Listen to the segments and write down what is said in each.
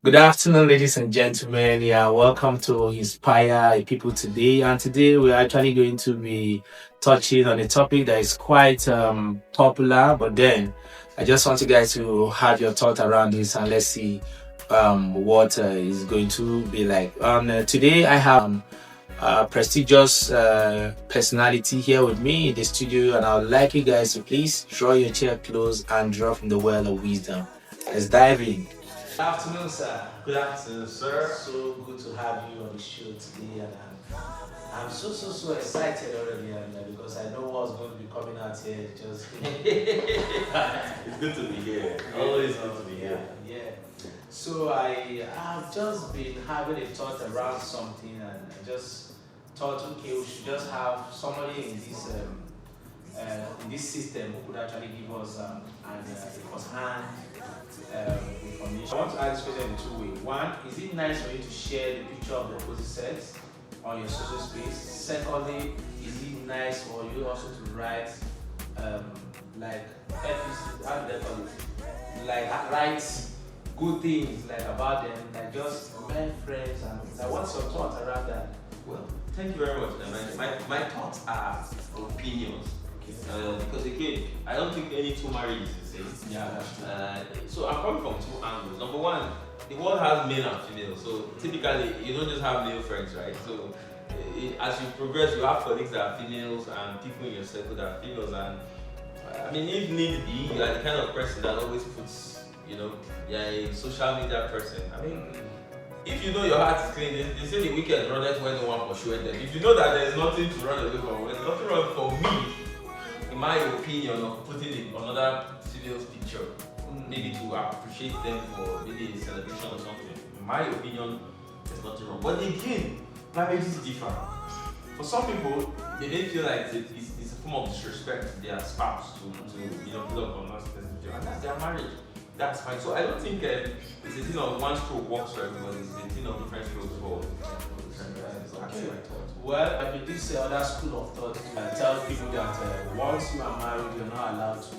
Good afternoon, ladies and gentlemen. Yeah, welcome to Inspire People today. And today we're actually going to be touching on a topic that is quite popular. But then I just want you guys to have your thought around this and let's see what is going to be like. Today I have a prestigious personality here with me in the studio, and I would like you guys to please draw your chair close and draw from the well of wisdom. Let's dive in. Good afternoon, sir. Good afternoon, sir. So good to have you on the show today, and I'm so excited already, and because I know what's going to be coming out here. Just It's good to be here. Always good to be here. yeah. So I've just been having a thought around something, and I just thought, okay, we should just have somebody in this system who could actually give us first-hand information. I want to ask this question in two ways. One, is it nice for you to share the picture of the opposite sex on your social space? Secondly, is it nice for you also to write like FPC, how do they call it? Like write good things like about them, like just men friends, and like what's your thought around that? Well, thank you very much. My thoughts are opinions. Because again, I don't think any two marriages is the same. Yeah, that's true. So I'm coming from two angles. Number one, the world has male and female. So typically, you don't just have male friends, right? So as you progress, you have colleagues that are females and people in your circle that are females. And I mean, if need be, you are the kind of person that always puts, you're a social media person. I mean, if you know your heart is clean, they say the wicked runneth when no one pursueth them. If you know that there is nothing to run away from, there's nothing wrong for me, in my opinion, of putting in another female's picture, maybe to appreciate them for maybe a celebration or something. In my opinion, there's nothing wrong. But again, marriages differ. For some people, they may feel like it's a form of disrespect to their spouse to put up on that picture, and that's their marriage. That's fine. So I don't think it's a thing of one stroke works for everybody. It's a thing of different strokes for different guys. So that's my thought. Well, I mean, this other school of thought tells people that once you are married, you're not allowed to,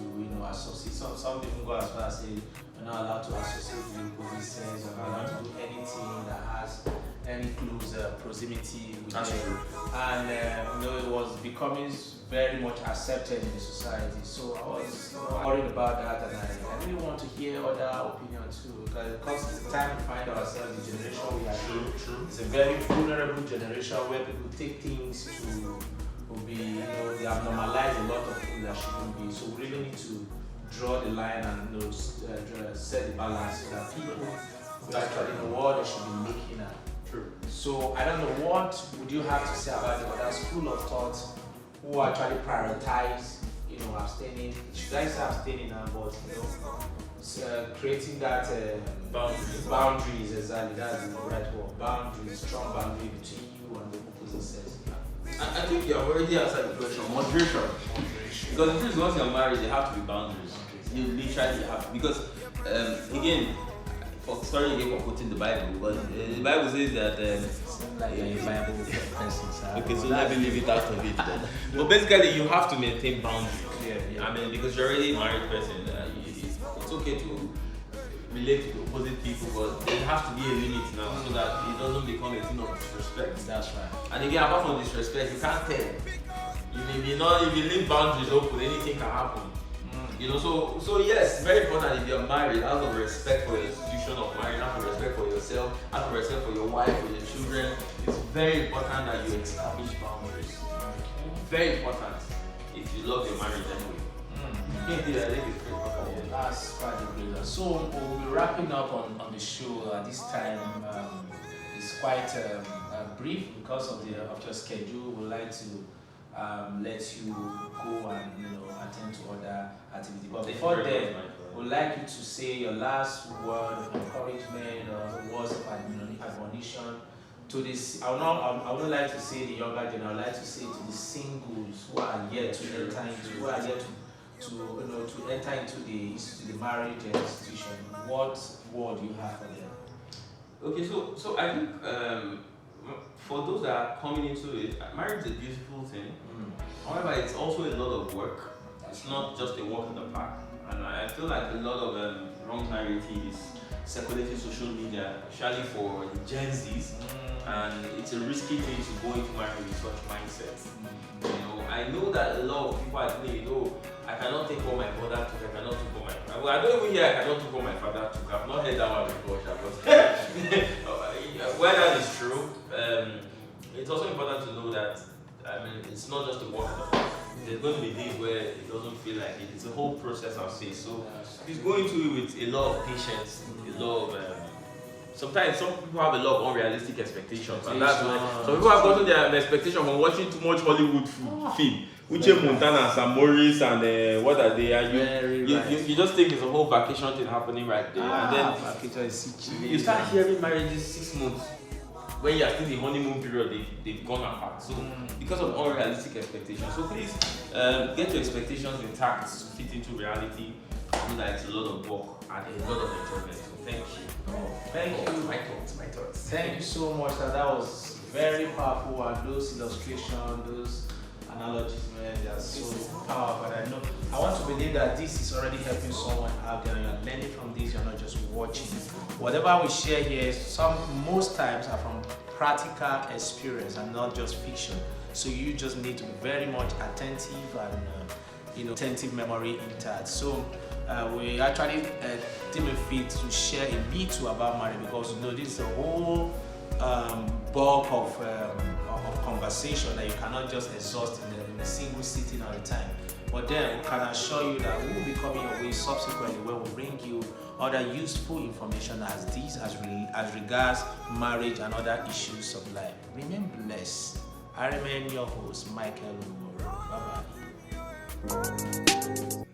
associate. Some people go as far as say you're not allowed to associate with opposites. You're not allowed to do anything that has any close proximity with them. And it was becoming very much accepted in the society. So I was worried about that, and I really want to hear other opinions too, because it's time to find ourselves the generation we are in. It's a very vulnerable generation where people take things to be, they have normalized a lot of things that shouldn't be. So we really need to draw the line and set the balance so that people who actually know what they should be looking at. True. So I don't know, what would you have to say about the other school of thought who actually prioritize, abstaining? Should I say abstaining now, but creating that boundaries, exactly, that's the right word. Boundaries, strong boundary between you and the opposite sex. I think you have already answered the question. Moderation. Because the truth is, once you're married, there have to be boundaries. You literally have to. Because, again, sorry again for quoting the Bible, but the Bible says that. Like you're a Bible person. Okay, so let me leave it out of it then. But basically, you have to maintain boundaries. Yeah. I mean, because you're already a married person, it's okay to relate to opposite people, but there has to be a limit now so that it doesn't become a thing of disrespect. That's right. And again, apart from disrespect, you can't tell. You may be not, if you leave boundaries open, anything can happen. So yes, very important if you're married, out of respect for the institution of marriage, out of respect for yourself, out of respect for your wife, for your children, it's very important that you establish boundaries. Very important if you love your marriage anyway. I think it's very important. That's quite a great one. So we'll be wrapping up on the show at this time. It's quite brief because of your schedule. We'd like to let you go and attend to other activities. But before then, we'd like you to say your last word of encouragement or words of admonition to this. I would like to say the younger generation. I would like to say to the singles who are yet to enter into, who are yet to enter into the marriage institution. What word do you have for them? Okay, so I think for those that are coming into it, marriage is a beautiful thing. However, it's also a lot of work. It's not just a walk in the park. And I feel like a lot of wrong narratives circulating social media, especially for the Gen Zs, and it's a risky thing to go into marriage with such mindsets. You know, I know that a lot of people are saying, I cannot take what my mother took, I cannot take what my father. Well, I don't even hear I cannot take what my father took. I've not heard that one before, but where that is true, it's also important to know that it's not just a walk in the park. There's going to be days where it doesn't feel like it. It's a whole process, I'll say. So he's going through it with a lot of patience, a lot of. Sometimes some people have a lot of unrealistic expectations, and that's why some people have gotten their expectation from watching too much Hollywood film. Uche Montana, Sam Morris, and what are they? You just think it's a whole vacation thing happening right there, and then you start hearing marriages 6 months. When you are still in the honeymoon period, they've gone apart. So because of unrealistic expectations. So please get your expectations intact to fit into reality. I know that it's a lot of work and a lot of enjoyment. So thank you. Thank you. My thoughts. Thank you so much. That was very powerful, and those illustrations, those analogies, man, they are so powerful. And I want to believe that this is already helping someone out there. You're learning from this. You're not just watching. Whatever we share here, most times are from practical experience and not just fiction. So you just need to be very much attentive and attentive memory intact. So we actually deem it fit to share a bit about marriage, because this is a whole bulk of conversation that you cannot just exhaust in a single sitting at a time. But then we can assure you that we will be coming your way subsequently, where we bring you other useful information as regards marriage and other issues of life. Remain blessed. I remain your host, Michael Lumoro. Bye bye.